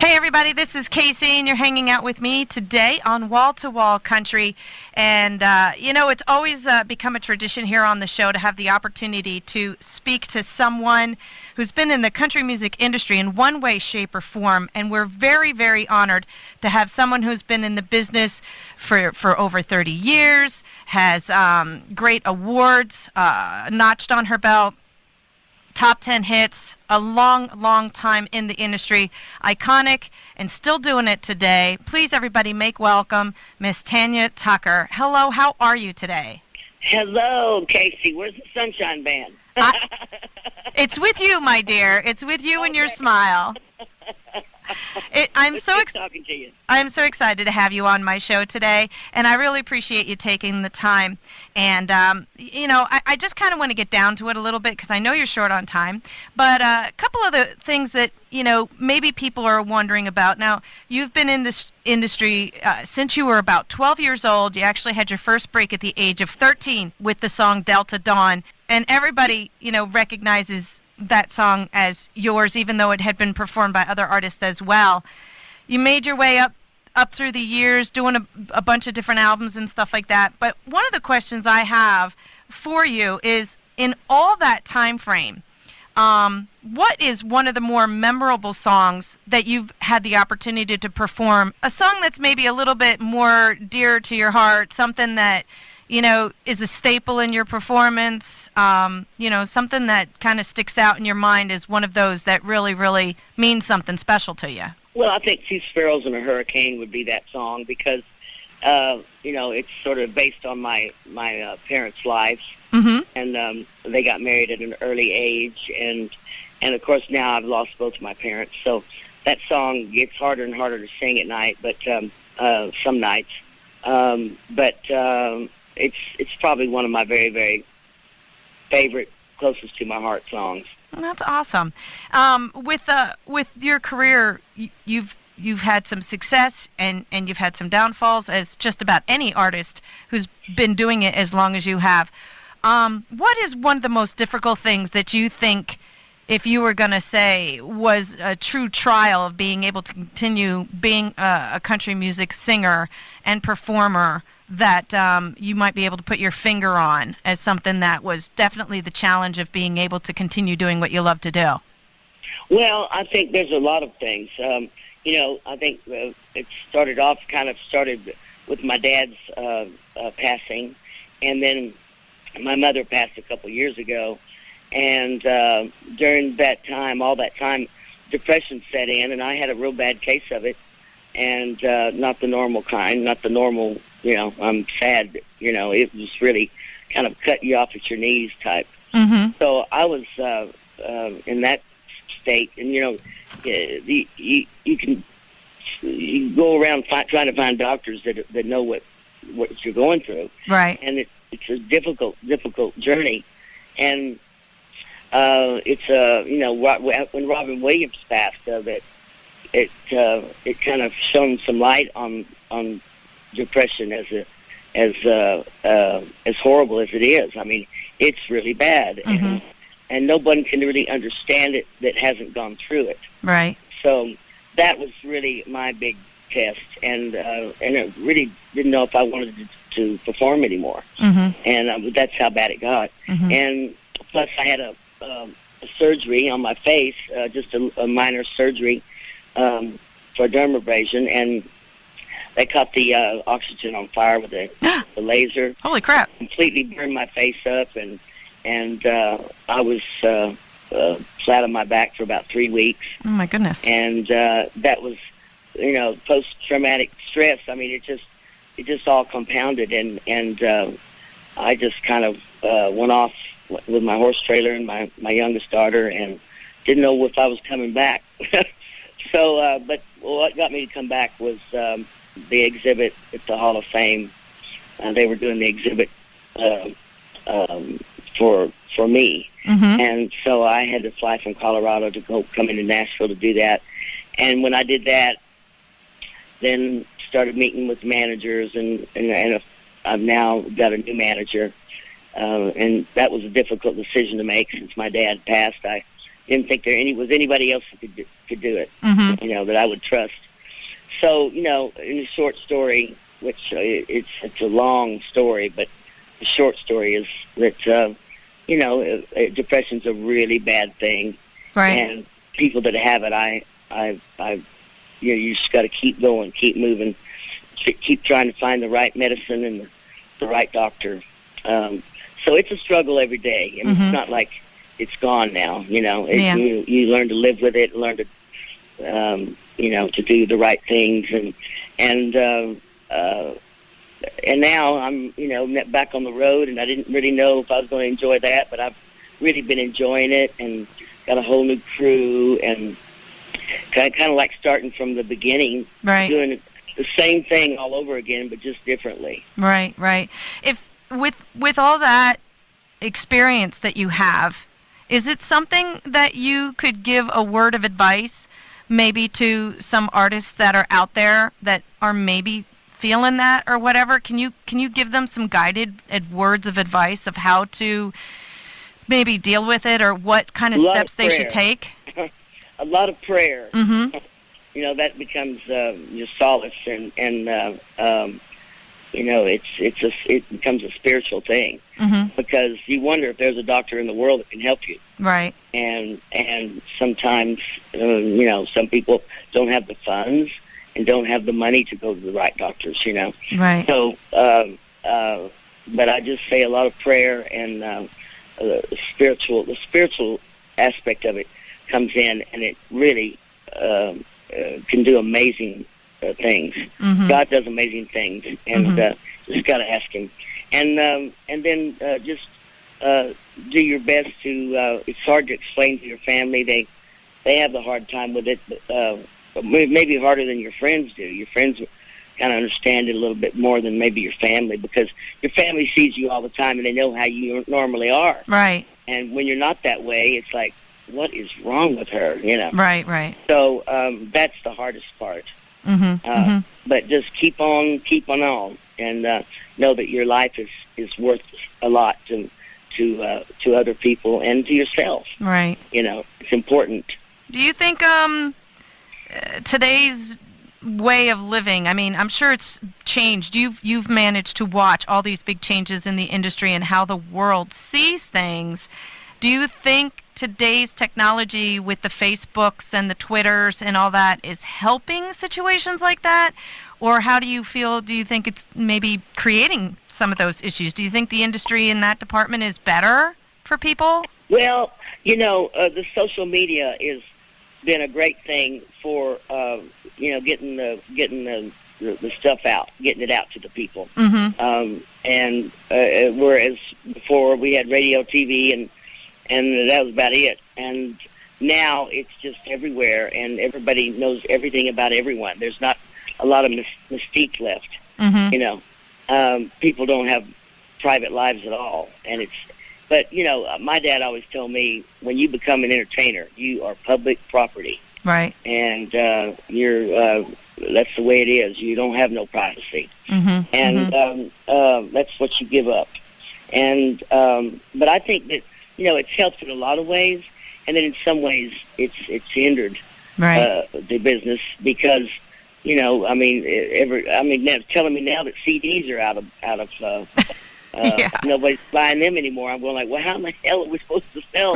Hey everybody, this is Casey and you're hanging out with me today on Wall to Wall Country. And, it's always become a tradition here on the show to have the opportunity to speak to someone who's been in the country music industry in one way, shape, or form. And we're very, very honored to have someone who's been in the business for over 30 years, has great awards notched on her belt, top 10 hits, a long, long time in the industry, iconic, and still doing it today. Please, everybody, make welcome Miss Tanya Tucker. Hello, how are you today? Hello, Casey. Where's the Sunshine Band? It's with you, my dear. It's with you and your smile. I'm so talking to you. I'm so excited to have you on my show today, and I really appreciate you taking the time. And, I just kind of want to get down to it a little bit because I know you're short on time. But a couple of the things that, maybe people are wondering about. Now, you've been in this industry since you were about 12 years old. You actually had your first break at the age of 13 with the song Delta Dawn. And everybody, recognizes that song as yours, even though it had been performed by other artists as well. You made your way up through the years, doing a bunch of different albums and stuff like that. But one of the questions I have for you is, in all that time frame, what is one of the more memorable songs that you've had the opportunity to perform? A song that's maybe a little bit more dear to your heart, something that is a staple in your performance, something that kind of sticks out in your mind as one of those that really, really means something special to you? Well, I think Two Sparrows and a Hurricane would be that song because, it's sort of based on my parents' lives. Mm-hmm. And they got married at an early age. And of course, now I've lost both of my parents. So that song gets harder and harder to sing at night, but some nights. It's probably one of my very, very favorite, closest to my heart songs. That's awesome. With your career, you've had some success and you've had some downfalls, as just about any artist who's been doing it as long as you have. What is one of the most difficult things that you think, if you were going to say, was a true trial of being able to continue being a country music singer and performer, that you might be able to put your finger on as something that was definitely the challenge of being able to continue doing what you love to do? Well, I think there's a lot of things. I think it started with my dad's passing, and then my mother passed a couple years ago. And during that time, depression set in, and I had a real bad case of it, and not the normal kind, not the normal, I'm sad, it was really kind of cut you off at your knees type. Mm-hmm. So I was in that state, and, you can go around trying to find doctors that know what you're going through. Right. And it's a difficult journey. And when Robin Williams passed, it kind of shone some light on depression as horrible as it is. I mean, it's really bad, mm-hmm. and no one can really understand it that hasn't gone through it. Right. So that was really my big test, and I really didn't know if I wanted to perform anymore, mm-hmm. and that's how bad it got. Mm-hmm. And plus, I had a surgery on my face, just a minor surgery for dermabrasion, and they caught the oxygen on fire with the laser. Holy crap! Completely burned my face up, and I was flat on my back for about 3 weeks. Oh my goodness! And that was, post-traumatic stress. I mean, it just all compounded, and I just kind of went off with my horse trailer and my youngest daughter, and didn't know if I was coming back. So, but what got me to come back was the exhibit at the Hall of Fame. They were doing the exhibit for me, mm-hmm. and so I had to fly from Colorado to come into Nashville to do that. And when I did that, then started meeting with managers, and I've now got a new manager. And that was a difficult decision to make since my dad passed. I didn't think there was anybody else could do it, Mm-hmm. that I would trust. So, in a short story, which it's a long story, but the short story is that, depression's a really bad thing. Right. And people that have it, you just got to keep going, keep moving, keep trying to find the right medicine and the right doctor. So it's a struggle every day. I mean, It's not like it's gone now. You learn to live with it, learn to, to do the right things, and now I'm, back on the road, and I didn't really know if I was going to enjoy that, but I've really been enjoying it, and got a whole new crew, and kind of like starting from the beginning, right. doing the same thing all over again, but just differently. Right, right. If with all that experience that you have, is it something that you could give a word of advice, maybe to some artists that are out there that are maybe feeling that or whatever? Can you give them some guided words of advice of how to maybe deal with it, or what kind of steps they should take? A lot of prayer. Mm-hmm. That becomes your solace, and it becomes a spiritual thing, because you wonder if there's a doctor in the world that can help you. Right. And sometimes some people don't have the funds and don't have the money to go to the right doctors. Right. So, but I just say a lot of prayer, and the spiritual aspect of it comes in, and it really can do amazing things. Mm-hmm. God does amazing things, and just got to ask Him, and then just do your best to. It's hard to explain to your family. They have the hard time with it, but maybe harder than your friends do. Your friends kind of understand it a little bit more than maybe your family, because your family sees you all the time and they know how you normally are. Right. And when you're not that way, it's like, what is wrong with her? Right, right. So that's the hardest part. But just keep on, and know that your life is worth a lot to other people and to yourself. Right. It's important. Do you think today's way of living, I mean, I'm sure it's changed. You've managed to watch all these big changes in the industry and how the world sees things. Do you think today's technology with the Facebooks and the Twitters and all that is helping situations like that? Or how do you feel? Do you think it's maybe creating some of those issues? Do you think the industry in that department is better for people? Well, the social media has been a great thing for getting the stuff out, getting it out to the people. And whereas before we had radio, TV, and that was about it. And now it's just everywhere, and everybody knows everything about everyone. There's not a lot of mystique left. People don't have private lives at all, But my dad always told me, when you become an entertainer, you are public property. Right. And you're that's the way it is. You don't have no privacy, and that's what you give up. And but I think that it's helped in a lot of ways, and then in some ways it's hindered the business, because now telling me now that CDs are out of nobody's buying them anymore. I'm going like, well, how in the hell are we supposed to sell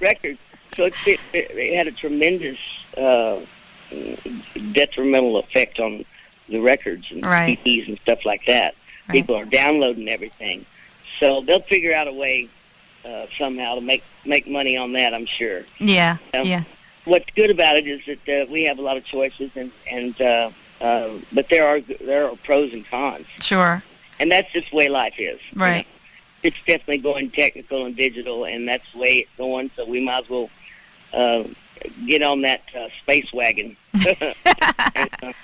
records? So it had a tremendous detrimental effect on the records and CDs and stuff like that. Right. People are downloading everything, so they'll figure out a way somehow to make money on that, I'm sure. Yeah, yeah. What's good about it is that we have a lot of choices, but there are pros and cons. Sure. And that's just the way life is. Right. It's definitely going technical and digital, and that's the way it's going. So we might as well get on that space wagon and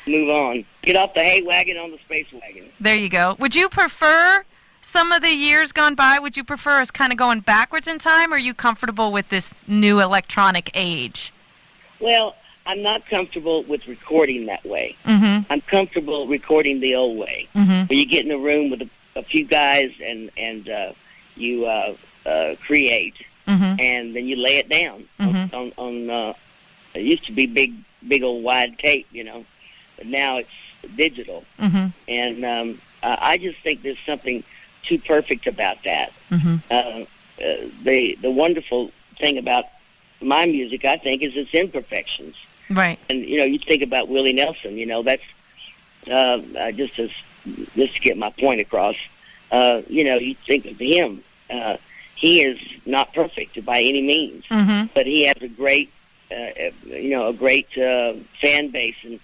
move on. Get off the hay wagon on the space wagon. There you go. Would you prefer some of the years gone by? Would you prefer us kind of going backwards in time, or are you comfortable with this new electronic age? Well, I'm not comfortable with recording that way. I'm comfortable recording the old way, where you get in a room with a few guys and you create, and then you lay it down it used to be big old wide tape, but now it's digital. Mm-hmm. And I just think there's something too perfect about that. Mm-hmm. The wonderful thing about my music, I think, is its imperfections. Right. And you think about Willie Nelson. That's just to get my point across. You think of him. He is not perfect by any means, Mm-hmm. but he has a great, a great fan base, and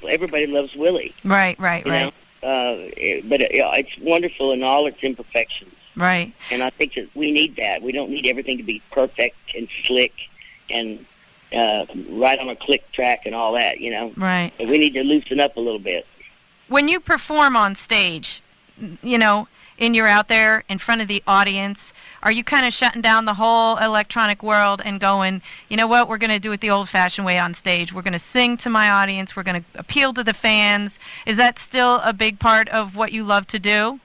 everybody loves Willie. Right. But it's wonderful in all its imperfections. Right. And I think that we need that. We don't need everything to be perfect and slick and right on a click track and all that, Right. But we need to loosen up a little bit. When you perform on stage, and you're out there in front of the audience, are you kind of shutting down the whole electronic world and going, you know what, we're going to do it the old-fashioned way on stage. We're going to sing to my audience. We're going to appeal to the fans. Is that still a big part of what you love to do?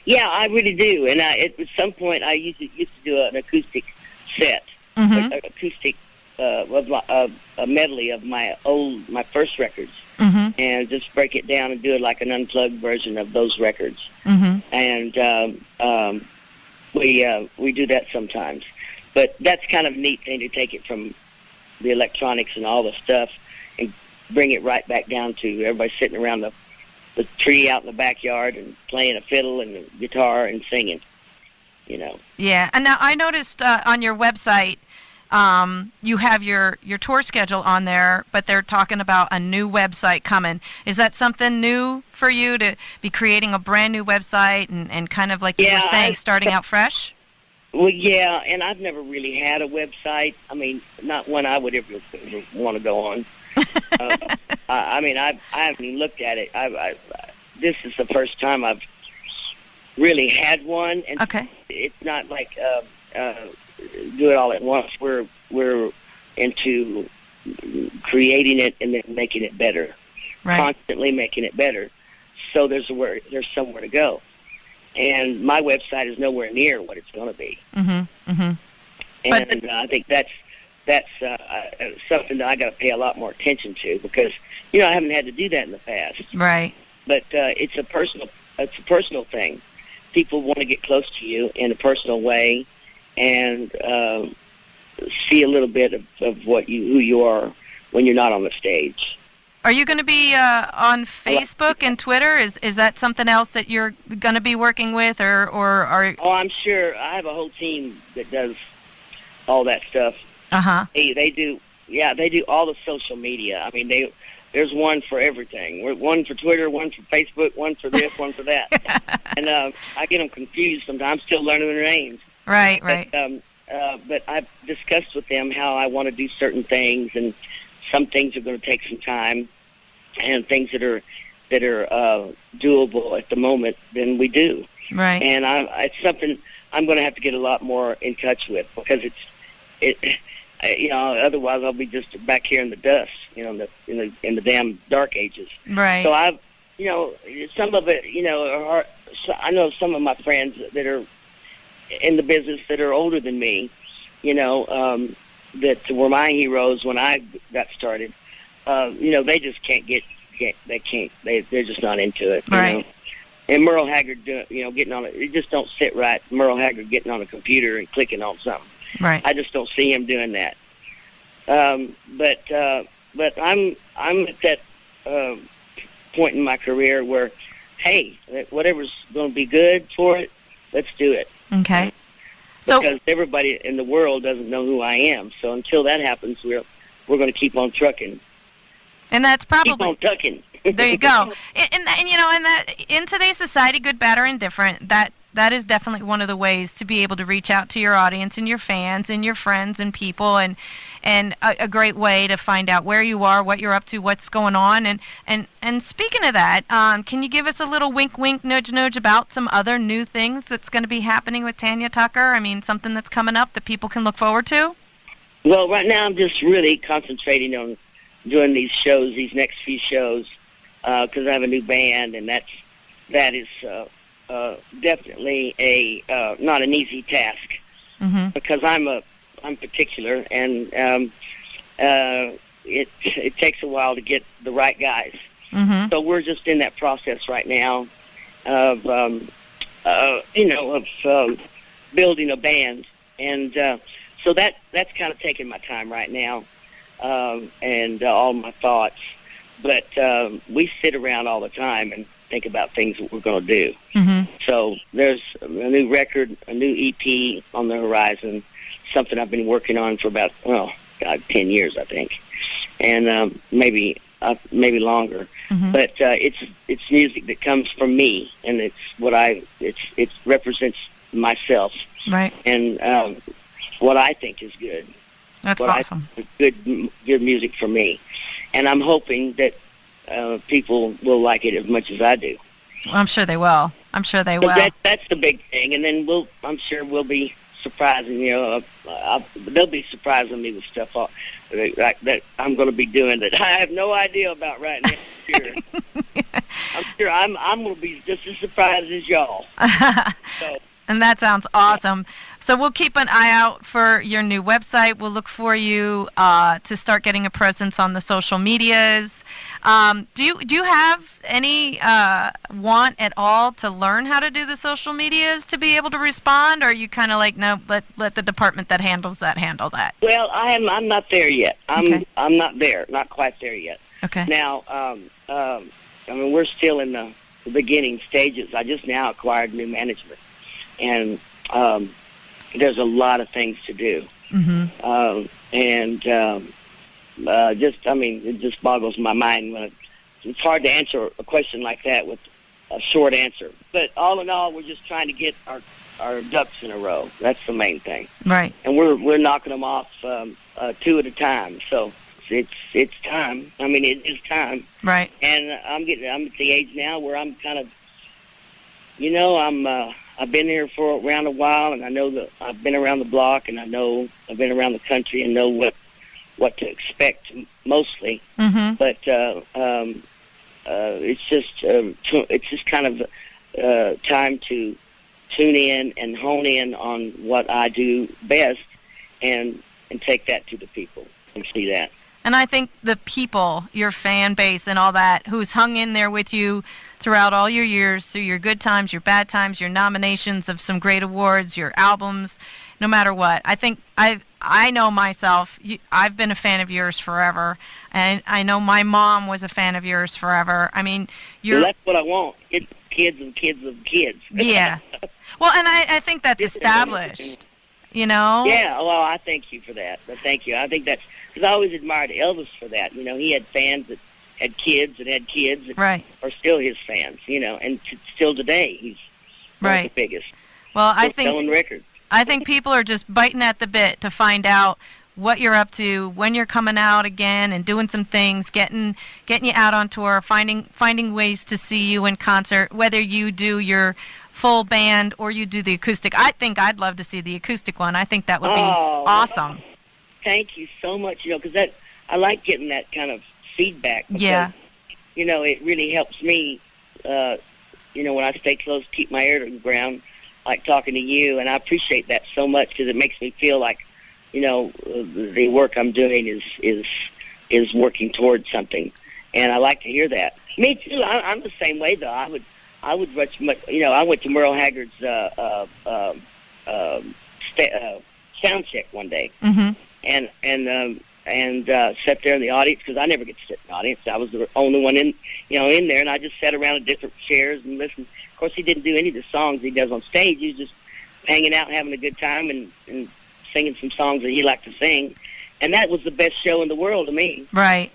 Yeah, I really do. And at some point, I used to do an acoustic set, Mm-hmm. an acoustic a medley of my first records, Mm-hmm. and just break it down and do it like an unplugged version of those records. Mm-hmm. And we do that sometimes. But that's kind of a neat thing to take it from the electronics and all the stuff and bring it right back down to everybody sitting around the tree out in the backyard and playing a fiddle and a guitar and singing, Yeah, and now I noticed on your website you have your tour schedule on there, but they're talking about a new website coming. Is that something new for you to be creating a brand new website and kind of like you were saying, starting out fresh? Well, yeah, and I've never really had a website. I mean, not one I would ever want to go on. I haven't even looked at it. This is the first time I've really had one, and Okay. it's not like do it all at once. We're into creating it and then making it better, Right. constantly making it better. So there's somewhere to go, and my website is nowhere near what it's going to be. Mm-hmm. Mm-hmm. And I think that's something that I got to pay a lot more attention to, because I haven't had to do that in the past. Right. But it's a personal thing. People want to get close to you in a personal way and see a little bit of who you are when you're not on the stage. Are you going to be on Facebook and Twitter? Is that something else that you're going to be working with, or are? Oh, I'm sure. I have a whole team that does all that stuff. Uh-huh. They do all the social media. I mean, there's one for everything. One for Twitter, one for Facebook, one for this, one for that. And I get them confused sometimes. I'm still learning their names. Right. But I've discussed with them how I want to do certain things, and some things are going to take some time, and things that are doable at the moment, then we do. Right. And it's something I'm going to have to get a lot more in touch with, because otherwise I'll be just back here in the dust, in the damn dark ages. Right. So some of it, I know some of my friends that are in the business that are older than me, that were my heroes when I got started. They just they're just not into it. Right. And Merle Haggard, getting on it just don't sit right. Merle Haggard getting on a computer and clicking on something. Right. I just don't see him doing that. But I'm at that point in my career where, hey, whatever's going to be good for it, let's do it. Okay. Because everybody in the world doesn't know who I am. So until that happens, we're going to keep on trucking. And that's probably keep on tucking. There you go. And that in today's society, good, bad, or indifferent, that is definitely one of the ways to be able to reach out to your audience and your fans and your friends and people, and a great way to find out where you are, what you're up to, what's going on. And speaking of that, can you give us a little wink, wink, nudge, nudge about some other new things that's going to be happening with Tanya Tucker? I mean, something that's coming up that people can look forward to? Well, right now I'm just really concentrating on doing these shows, these next few shows, because I have a new band, and that is definitely not an easy task, Mm-hmm. because I'm particular, and it takes a while to get the right guys. Mm-hmm. So we're just in that process right now of building a band, and so that's kind of taking my time right now, and all my thoughts. But we sit around all the time and think about things that we're going to do. Mm-hmm. So there's a new record, a new EP on the horizon, something I've been working on for about 10 years, I think, and maybe longer. Mm-hmm. But it's music that comes from me, and it represents myself, Right. and what I think is good. That's what awesome. Good music for me, and I'm hoping that people will like it as much as I do. Well, I'm sure they will. I'm sure they will. That's the big thing, and then I'm sure we'll be surprising. They'll be surprising me with stuff that I'm going to be doing that I have no idea about right now. I'm sure I'm going to be just as surprised as y'all. So. And that sounds awesome. So we'll keep an eye out for your new website. We'll look for you to start getting a presence on the social medias. Do you have any want at all to learn how to do the social medias to be able to respond, or are you kind of like, no, let the department that handles that handle that? Well, I'm not there yet. Okay. I'm not there, not quite there yet. Okay. Now, we're still in the beginning stages. I just now acquired new management, and there's a lot of things to do. Mm-hmm. It just boggles my mind when it's hard to answer a question like that with a short answer. But all in all, we're just trying to get our ducks in a row. That's the main thing. Right. And we're knocking them off two at a time. So it's time. I mean, it is time. Right. And I'm at the age now where I'm kind of, I've been here for around a while, and I know that I've been around the block, and I know I've been around the country and know what to expect mostly. Mm-hmm. But it's just kind of time to tune in and hone in on what I do best, and take that to the people and see that. And I think the people, your fan base and all that, who's hung in there with you throughout all your years, through your good times, your bad times, your nominations of some great awards, your albums, no matter what. I think I know myself. I've been a fan of yours forever, and I know my mom was a fan of yours forever. I mean, well, that's what I want. It's kids and kids of kids. Yeah. Well, and I think that's established, Yeah, well, I thank you for that. Thank you. I think that's, because I always admired Elvis for that. He had fans that had kids that right. are still his fans, and still today he's one of the biggest. Well, selling records. I think people are just biting at the bit to find out what you're up to, when you're coming out again, and doing some things, getting you out on tour, finding ways to see you in concert, whether you do your full band or you do the acoustic. I think I'd love to see the acoustic one. I think that would be awesome. Thank you so much, because I like getting that kind of feedback. Because, yeah. It really helps me, when I stay close, keep my ear to the ground, like talking to you, and I appreciate that so much, because it makes me feel like, the work I'm doing is working towards something, and I like to hear that. Me too. I'm the same way, though. I would much. I went to Merle Haggard's sound check one day, mm-hmm. and sat there in the audience, because I never get to sit in the audience. I was the only one in there, and I just sat around in different chairs and listened. Of course, he didn't do any of the songs he does on stage. He was just hanging out and having a good time and singing some songs that he liked to sing, and that was the best show in the world to me. Right.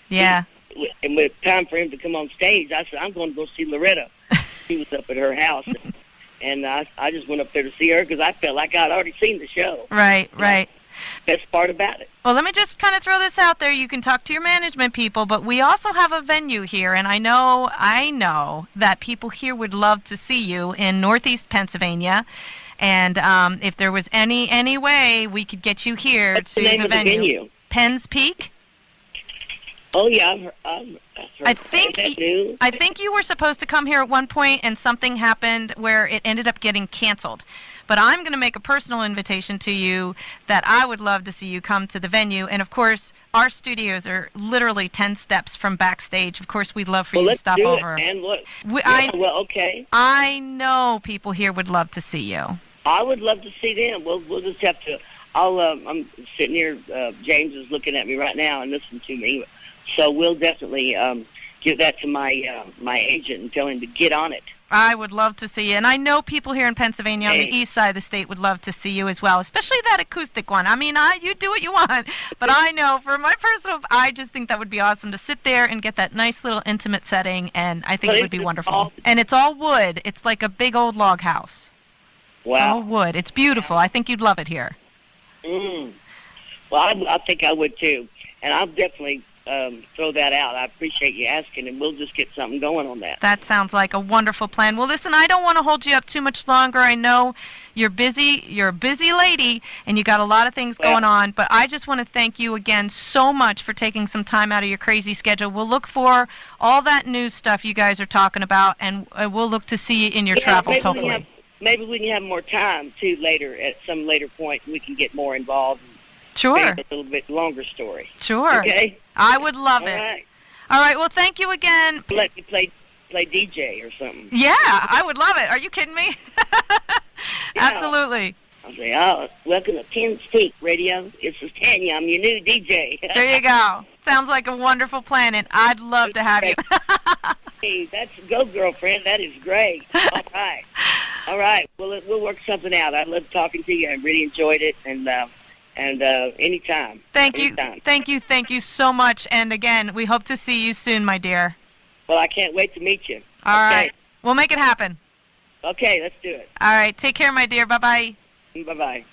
Yeah. And when it was time for him to come on stage, I said, I'm going to go see Loretta. She was up at her house, and I just went up there to see her, because I felt like I'd already seen the show. Right. Best part about it. Well, let me just kind of throw this out there. You can talk to your management people, but we also have a venue here, and I know that people here would love to see you in Northeast Pennsylvania. And if there was any way we could get you here What's to the name of venue. The venue? Penn's Peak. Oh yeah, I've heard that news. I think you were supposed to come here at one point, and something happened where it ended up getting canceled. But I'm going to make a personal invitation to you that I would love to see you come to the venue. And, of course, our studios are literally 10 steps from backstage. Of course, we'd love for you to stop let's do over. it, man. Look. Okay. I know people here would love to see you. I would love to see them. We'll just have to. I'm sitting here. James is looking at me right now and listening to me. So we'll definitely give that to my my agent and tell him to get on it. I would love to see you. And I know people here in Pennsylvania on the east side of the state would love to see you as well, especially that acoustic one. I mean, you do what you want, but I know for my personal, I just think that would be awesome to sit there and get that nice little intimate setting, and I think it would be wonderful. And it's all wood. It's like a big old log house. Wow. All wood. It's beautiful. I think you'd love it here. Mm. Well, I think I would too. And I'll definitely throw that out. I appreciate you asking, and we'll just get something going on that. That sounds like a wonderful plan. Well, listen, I don't want to hold you up too much longer. I know you're busy. You're a busy lady, and you got a lot of things going on, but I just want to thank you again so much for taking some time out of your crazy schedule. We'll look for all that new stuff you guys are talking about, and we'll look to see you in your travels, hopefully. Maybe we can have more time, too, later, at some later point. We can get more involved. Sure. A little bit longer story. Sure. Okay? I would love it. Right. All right. Well, thank you again. Let me play DJ or something. Yeah, I would love it. Are you kidding me? Absolutely. I'll say, welcome to Penn Peak Radio. This is Tanya. I'm your new DJ. There you go. Sounds like a wonderful plan, and I'd love to have you. Hey, that's go, girlfriend. That is great. All right. All right. Well, we'll work something out. I love talking to you. I really enjoyed it, and anytime. Thank you so much. And again, we hope to see you soon, my dear. Well, I can't wait to meet you. All right. We'll make it happen. Okay, let's do it. All right. Take care, my dear. Bye-bye. Bye-bye.